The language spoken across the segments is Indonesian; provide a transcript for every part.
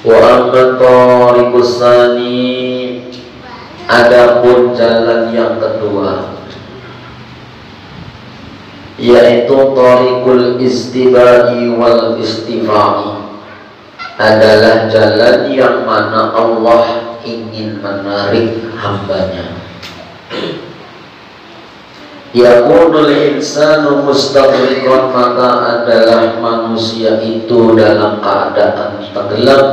Wa amma tariqus tsani, adapun jalan yang kedua, yaitu tariqul istibai wal istifai, adalah jalan yang mana Allah ingin menarik hambanya. Yakunul insanu mustaghriqan, maka adalah manusia itu dalam keadaan tenggelam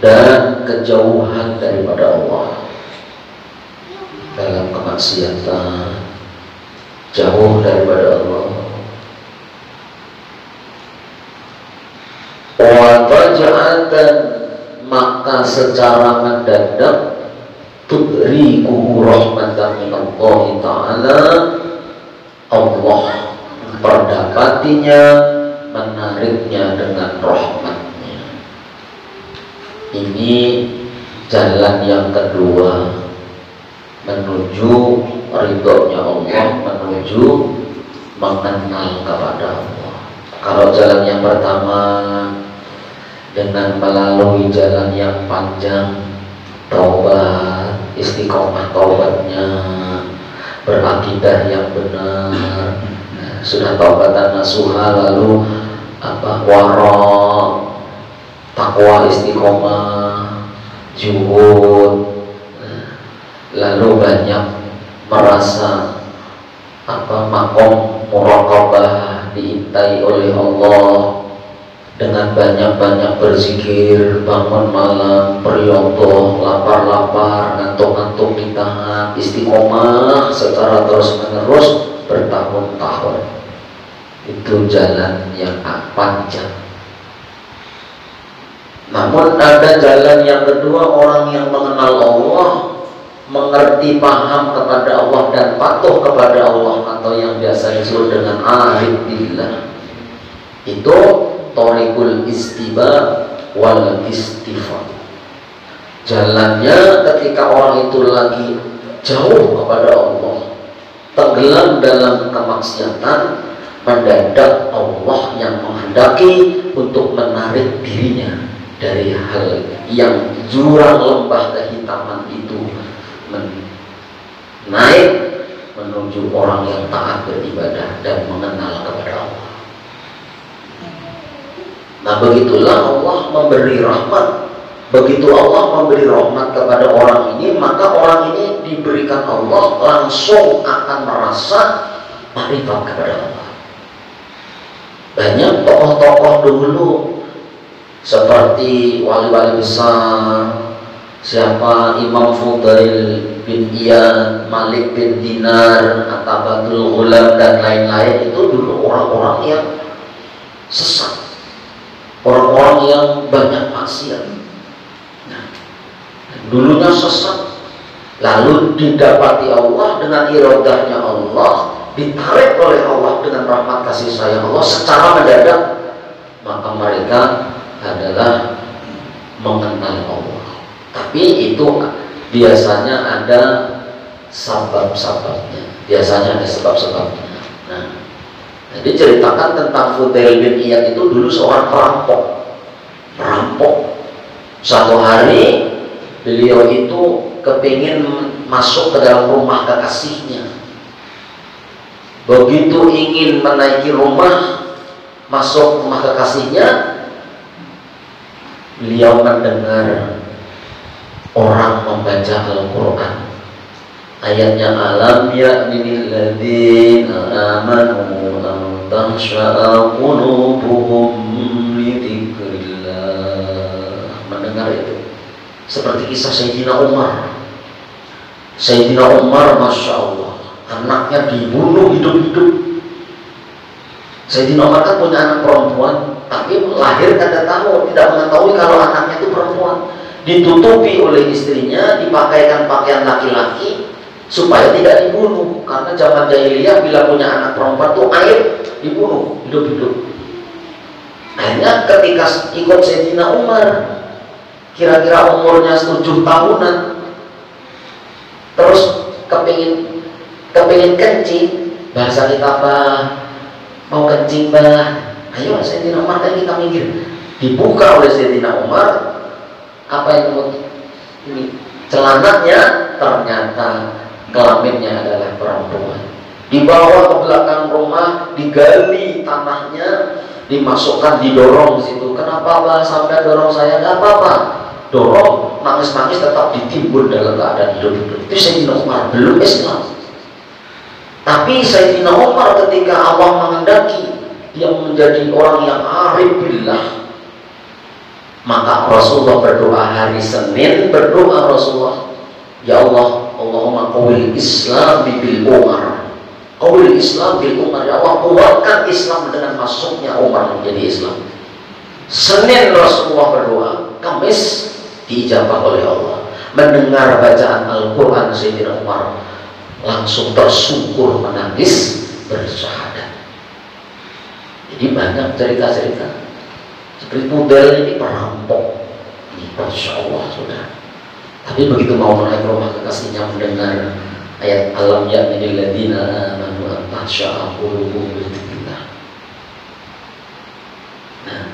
dan kejauhan daripada Allah, dalam kemaksiatan, jauh daripada Allah. Wa faja'atan, maka secara mendadak, tudriku rahmatan min Allah Ta'ala, Allah memperdapatinya, menariknya dengan rahmatnya. Ini jalan yang kedua menuju ridhonya Allah, menuju mengenal kepada Allah. Kalau jalan yang pertama dengan melalui jalan yang panjang, taubat, istiqomah taubatnya, berakidah yang benar, sudah taubatan nasuha, lalu wara, takwa, istiqomah, zuhud, lalu banyak merasa makom muraqabah diintai oleh Allah, dengan banyak-banyak berzikir, bangun malam, periyodo, lapar-lapar, ngantuk-ngantuk ditahan, istiqomah secara terus-menerus bertahun-tahun. Itu jalan yang panjang. Namun ada jalan yang kedua, orang yang mengenal Allah, mengerti, paham kepada Allah dan patuh kepada Allah, atau yang biasa disebut dengan arif billah. Itu tariqul istiba wal istifa. Jalannya ketika orang itu lagi jauh kepada Allah, tenggelam dalam kemaksiatan, mendadak Allah yang menghendaki untuk menarik dirinya dari hal yang jurang lembah kehitaman itu, naik menuju orang yang taat beribadah dan mengenal kepada Allah. Nah, begitulah Allah memberi rahmat. Begitu Allah memberi rahmat kepada orang ini, maka orang ini diberikan Allah langsung akan merasa makrifat kepada Allah. Banyak tokoh-tokoh dulu seperti wali-wali besar, siapa Imam Fudail bin Iyad, Malik bin Dinar, Atabatul Ghulam dan lain-lain, itu dulu orang-orang yang sesat, orang-orang yang banyak maksiat. Nah, dulunya sesat, lalu didapati Allah dengan iradahnya Allah, ditarik oleh Allah dengan rahmat kasih sayang Allah secara mendadak, maka mereka adalah mengenal Allah. Tapi itu biasanya ada sebab-sebabnya, biasanya ada sebab-sebabnya. Nah, jadi ceritakan tentang Fudail bin Iyad itu dulu seorang perampok. Satu hari beliau itu kepingin masuk ke dalam rumah kekasihnya. Begitu ingin menaiki rumah, masuk rumah kekasihnya, beliau mendengar orang membaca Al-Quran. Ayatnya, alam ya'nil ladzina amanu an tahsha'a qulubuhum li dzikrillah. Mendengar itu seperti kisah Sayyidina Umar. Sayyidina Umar, Masya Allah, anaknya dibunuh hidup-hidup. Sayyidina Umar kan punya anak perempuan, tapi lahir tidak tahu, tidak mengetahui kalau anaknya itu perempuan. Ditutupi oleh istrinya, dipakaikan pakaian laki-laki supaya tidak dibunuh. Karena zaman jahiliyah bila punya anak perempuan tuh aib, dibunuh hidup-hidup. Akhirnya ketika ikut Sayyidina Umar, kira-kira umurnya 7 tahunan, terus kepingin kencing, bahasa kita apa, mau kencing bah, ayo Sayyidina Umar, kan kita mikir, Dibuka oleh Sayyidina Umar, apa yang ini celananya, ternyata kelaminnya adalah perempuan. Dibawa ke belakang rumah, digali tanahnya, dimasukkan, didorong di situ. Kenapa Pak sampai dorong saya? Gak apa-apa. Dorong, nangis-nangis tetap ditimbun dalam keadaan hidup-hidup. Itu Sayyidina Umar belum Islam. Tapi Sayyidina Umar ketika Allah menghendaki dia menjadi orang yang arif billah, maka Rasulullah berdoa hari Senin, berdoa Rasulullah, ya Allah, Allahumma qawil Islam bil Umar, qawil Islam bil Umar, ya Allah kuatkan Islam dengan masuknya Umar menjadi Islam. Senin Rasulullah berdoa, Kamis diijabah oleh Allah. Mendengar bacaan Al-Quran Sayyidina Umar langsung tersungkur menangis bersyahadat. Jadi banyak cerita-cerita. Seperti Pudel ini perampok, ini Masya Allah sudah. Tapi begitu mau naik rumah kekasihnya mendengar ayat alam ya'nil ladina amanu an tahsya'a qulubuhum bidzikrillah. Nah,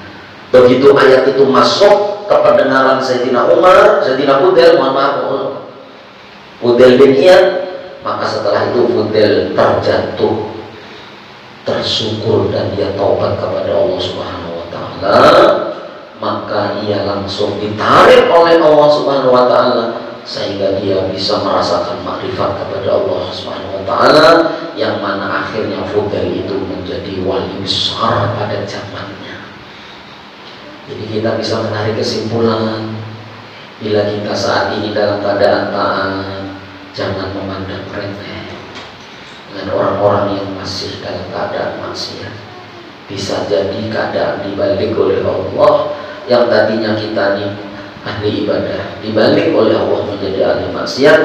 begitu ayat itu masuk ke pendengaran Sayyidina Umar, Sayyidina Pudel, mohon maaf, Pudel bin Iyad, maka setelah itu Pudel terjatuh, tersungkur dan dia taubat kepada Allah Subhanahu wa Ta'ala. Maka ia langsung ditarik oleh Allah Subhanahu wa Ta'ala sehingga dia bisa merasakan makrifat kepada Allah Subhanahu wa Ta'ala, yang mana akhirnya Fudel itu menjadi wali besar pada zamannya. Jadi kita bisa menarik kesimpulan, bila kita saat ini dalam keadaan taat, jangan memandang remeh dengan orang-orang yang masih dalam keadaan maksiat. Bisa jadi keadaan dibalik oleh Allah, yang tadinya kita ini ahli ibadah, dibalik oleh Allah menjadi ahli maksiat.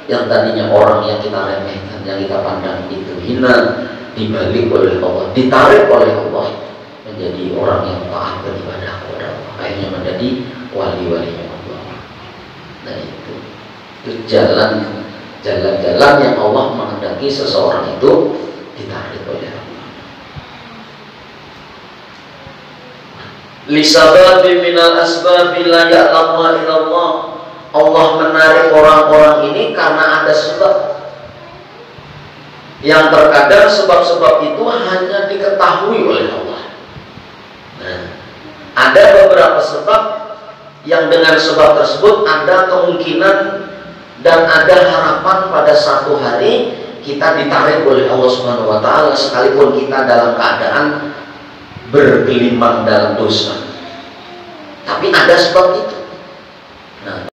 Yang tadinya orang yang kita remehkan, yang kita pandang itu hina, dibalik oleh Allah, ditarik oleh Allah menjadi orang yang taat beribadah kepada Allah, akhirnya menjadi wali-walinya Allah. Nah itu jalan-jalan yang Allah menghendaki seseorang itu ditarik oleh Allah. Lisababi minal asbabi la ya'lamu illallah. Allah menarik orang-orang ini karena ada sebab yang terkadang sebab-sebab itu hanya diketahui oleh Allah. Nah, ada beberapa sebab yang dengan sebab tersebut ada kemungkinan dan ada harapan pada satu hari kita ditarik oleh Allah Subhanahu wa Ta'ala, sekalipun kita dalam keadaan bergelimang dalam dosa. Tapi ada sebab itu. Nah,